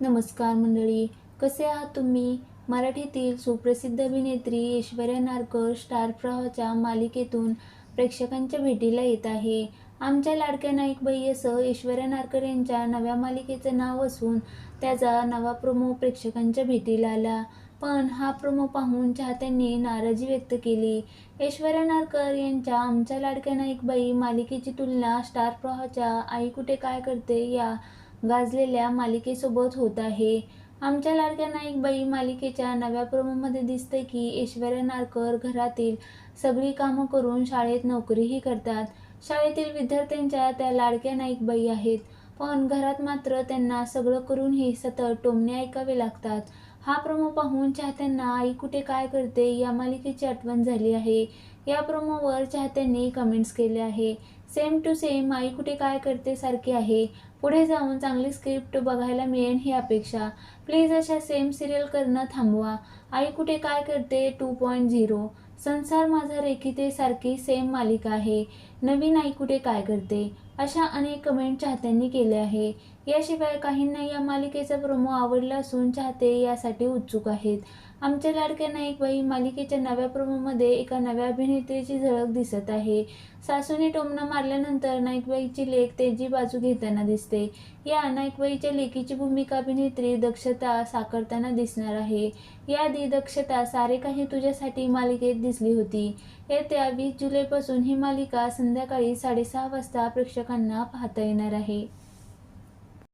नमस्कार मंडळी, कसे आहात तुम्ही? मराठीतील सुप्रसिद्ध अभिनेत्री ऐश्वर्या नारकर स्टार प्रवाहाच्या मालिकेतून प्रेक्षकांच्या भेटीला येत आहे. आमच्या लाडक्या नाईकबाई असं ऐश्वर्या नारकर यांच्या नव्या मालिकेचं नाव असून त्याचा नवा प्रोमो प्रेक्षकांच्या भेटीला आला. पण हा प्रोमो पाहून चाहत्यांनी नाराजी व्यक्त केली. ऐश्वर्या नारकर यांच्या आमच्या लाडक्या नाईकबाई मालिकेची तुलना स्टार प्रवाहाच्या आई कुठे काय करते या गाजलेल्या मालिकेसोबत होत आहे. आमच्या लाडक्या नाईकबाई मालिकेच्या नव्या प्रोमोमध्ये दिसतंय की ऐश्वर्या नारकर घरातील सगळी कामं करून शाळेत नोकरीही करतात. शाळेतील विद्यार्थ्यांच्या त्या लाडक्या नाईकबाई आहेत. पण घरात मात्र त्यांना सगळं करूनही सतत टोमणे ऐकावे लागतात. हा प्रोमो पाहून चाहत्यांना आई कुठे काय करते या मालिकेची आठवण झाली आहे. या प्रोमोवर चाहत्यांनी कमेंट्स केले आहे. सेम टू सेम आई कुठे काय करते सारखे आहे. पुढे जाऊन चांगली स्क्रिप्ट बघायला मिळेल ही अपेक्षा. प्लीज अशा सेम सिरियल करणं थांबवा. आई कुठे काय करते 2.0, संसार माझा रेखीते सारखी सेम मालिका आहे. नवीन आई कुठे काय करते, अशा अनेक कमेंट चाहत्यांनी केल्या आहे. याशिवाय काहींना या मालिकेचा प्रोमो आवडला असून चाहते यासाठी उत्सुक आहेत. आमच्या लाडक्या नाईकबाई मालिकेच्या नव्या प्रोमोमध्ये एका नव्या अभिनेत्रीची झलक दिसत आहे. सासूने टोमणा मारल्यानंतर नाईकबाईची लेक तेजी बाजू घेताना दिसते. या नाईकबाईच्या लेकीची भूमिका अभिनेत्री दक्षता साकारताना दिसणार आहे. याआधी दक्षता सारे काही तुझ्यासाठी मालिकेत दिसली होती. येत्या 20 जुलैपासून ही मालिका संध्याकाळी 6:30 वाजता प्रेक्षकांना पाहता येणार आहे.